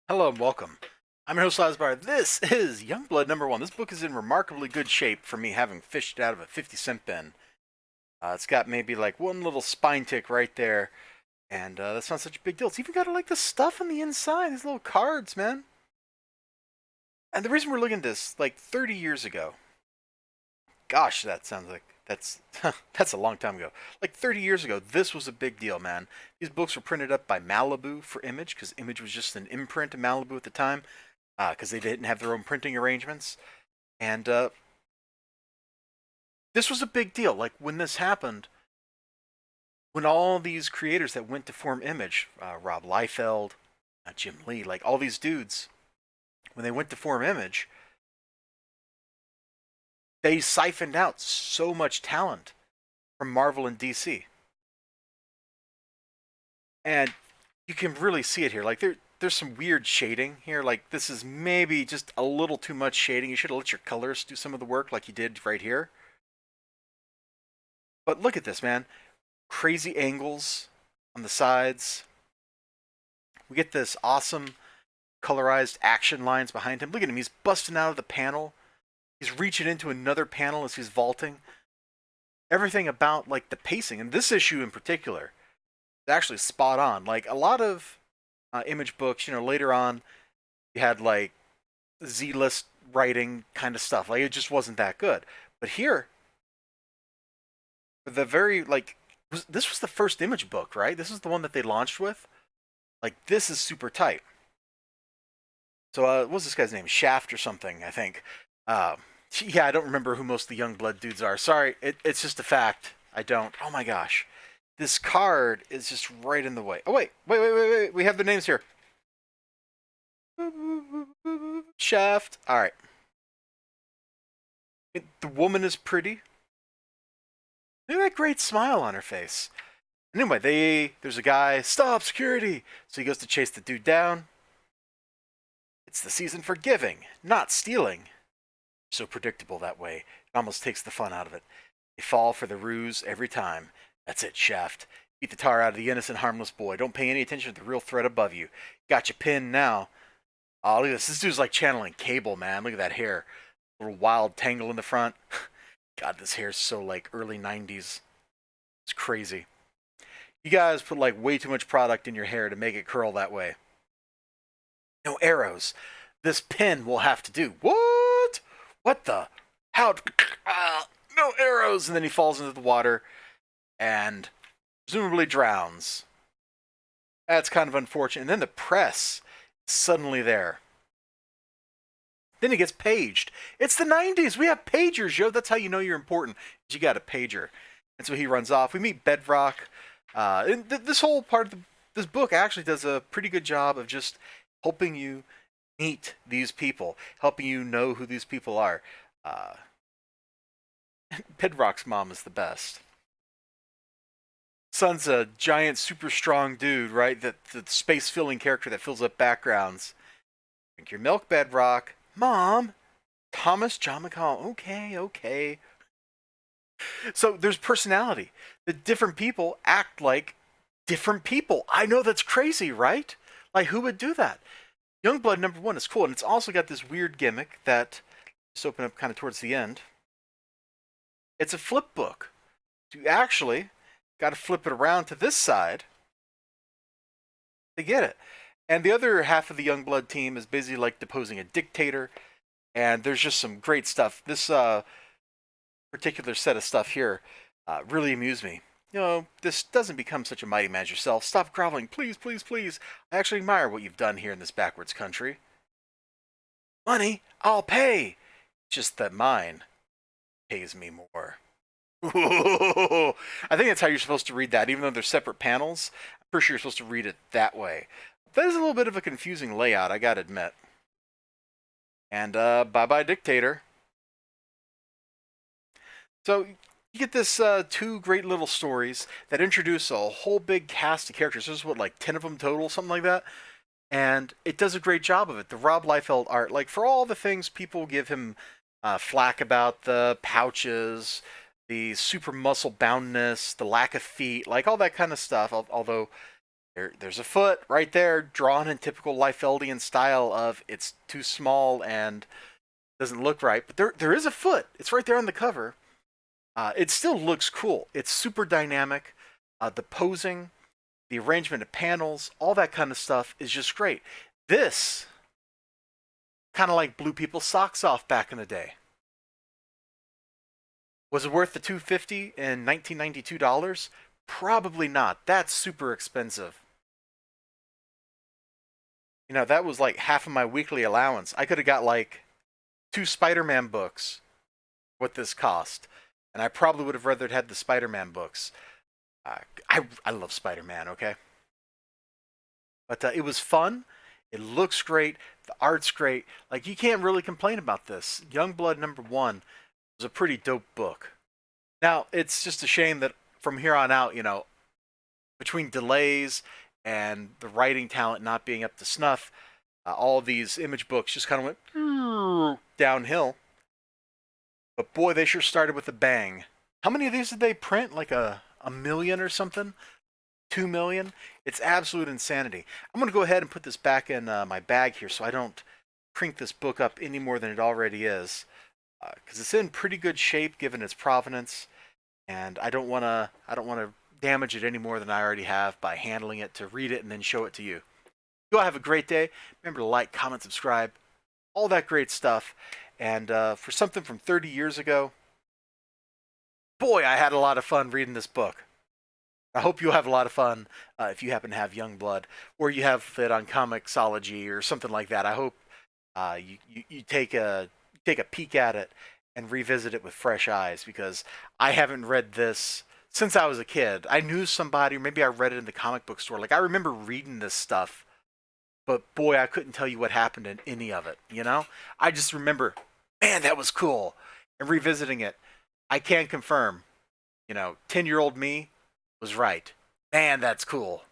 Hello and welcome. I'm your host, Elizibar. This is Youngblood #1. This book is in remarkably good shape for me having fished it out of a 50-cent bin. It's got maybe like one little spine tick right there, and that's not such a big deal. It's even got like the stuff on the inside, these little cards, man. And the reason we're looking at this, like 30 years ago, gosh, that sounds like that's a long time ago. Like 30 years ago, this was a big deal, man. These books were printed up by Malibu for Image, because Image was just an imprint of Malibu at the time, because they didn't have their own printing arrangements. And this was a big deal. Like when this happened, when all these creators that went to form Image, Rob Liefeld, Jim Lee, like all these dudes, when they went to form Image, they siphoned out so much talent from Marvel and DC. And you can really see it here. Like there's some weird shading here. Like this is maybe just a little too much shading. You should have let your colors do some of the work like you did right here. But look at this, man. Crazy angles on the sides. We get this awesome colorized action lines behind him. Look at him. He's busting out of the panel. He's reaching into another panel as he's vaulting. Everything about like the pacing, and this issue in particular, is actually spot on. Like a lot of Image books, later on, you had like Z-list writing kind of stuff. Like it just wasn't that good. But here, the very this was the first Image book, right? This is the one that they launched with. Like this is super tight. So what was this guy's name? Shaft or something, I think. Uh, yeah, I don't remember who most of the Youngblood dudes are. Sorry, it's just a fact. I don't. Oh my gosh. This card is just right in the way. Oh, wait. We have the names here. Shaft. All right. The woman is pretty. Look at that great smile on her face. Anyway, there's a guy. Stop, security! So he goes to chase the dude down. It's the season for giving, not stealing. So predictable that way. It almost takes the fun out of it. They fall for the ruse every time. That's it, Shaft. Beat the tar out of the innocent, harmless boy. Don't pay any attention to the real threat above you. Got you pinned now. Oh, look at this. This dude's like channeling Cable, man. Look at that hair. Little wild tangle in the front. God, this hair's so like early 90s. It's crazy. You guys put like way too much product in your hair to make it curl that way. No arrows. This pin will have to do. What? What the? How? No arrows. And then he falls into the water and presumably drowns. That's kind of unfortunate. And then the press is suddenly there. Then he gets paged. It's the 90s. We have pagers, yo. That's how you know you're important. You got a pager. And so he runs off. We meet Bedrock. And this whole part of this book actually does a pretty good job of just helping you meet these people, helping you know who these people are. Uh, Bedrock's mom is the best. Son's a giant, super strong dude, right? The space filling character that fills up backgrounds. Drink your milk, Bedrock. Mom, Thomas John McCall. Okay. So there's personality. The different people act like different people. I know that's crazy, right? Like who would do that? Youngblood #1 is cool, and it's also got this weird gimmick that just open up kind of towards the end. It's a flip book. You actually got to flip it around to this side to get it. And the other half of the Youngblood team is busy like deposing a dictator, and there's just some great stuff. This particular set of stuff here really amused me. This doesn't become such a mighty man yourself. Stop groveling, please, please, please. I actually admire what you've done here in this backwards country. Money, I'll pay. Just that mine pays me more. I think that's how you're supposed to read that, even though they're separate panels. I'm pretty sure you're supposed to read it that way. That is a little bit of a confusing layout, I gotta admit. And bye-bye, dictator. So you get this two great little stories that introduce a whole big cast of characters. There's what, like 10 of them total, something like that. And it does a great job of it. The Rob Liefeld art, like for all the things people give him flack about, the pouches, the super muscle boundness, the lack of feet, like all that kind of stuff. Although There's a foot right there, drawn in typical Liefeldian style of it's too small and doesn't look right. But there is a foot. It's right there on the cover. It still looks cool. It's super dynamic. The posing, the arrangement of panels, all that kind of stuff is just great. This kind of like blew people's socks off back in the day. Was it worth the $250 in 1992 dollars? Probably not. That's super expensive. You know, that was like half of my weekly allowance. I could have got like two Spider-Man books what this cost, and I probably would have rather had the Spider-Man books. I love Spider-Man. Okay, but it was fun. It looks great. The art's great. Like you can't really complain about this. Youngblood #1 was a pretty dope book. Now it's just a shame that from here on out, you know, between delays and the writing talent not being up to snuff, all these image books just kind of went downhill. But boy, they sure started with a bang. How many of these did they print? Like a million or something? 2 million? It's absolute insanity. I'm going to go ahead and put this back in my bag here so I don't crank this book up any more than it already is. Because it's in pretty good shape given its provenance. And I don't want to damage it any more than I already have by handling it to read it and then show it to you. You all have a great day. Remember to like, comment, subscribe, all that great stuff. And for something from 30 years ago, boy, I had a lot of fun reading this book. I hope you'll have a lot of fun if you happen to have Youngblood, or you have it on Comixology or something like that. I hope you take a peek at it and revisit it with fresh eyes, because I haven't read this since I was a kid. I knew somebody, or maybe I read it in the comic book store. Like I remember reading this stuff, but boy, I couldn't tell you what happened in any of it. You know, I just remember, man, that was cool, and revisiting it, I can confirm, you know, 10-year-old me was right. Man, that's cool.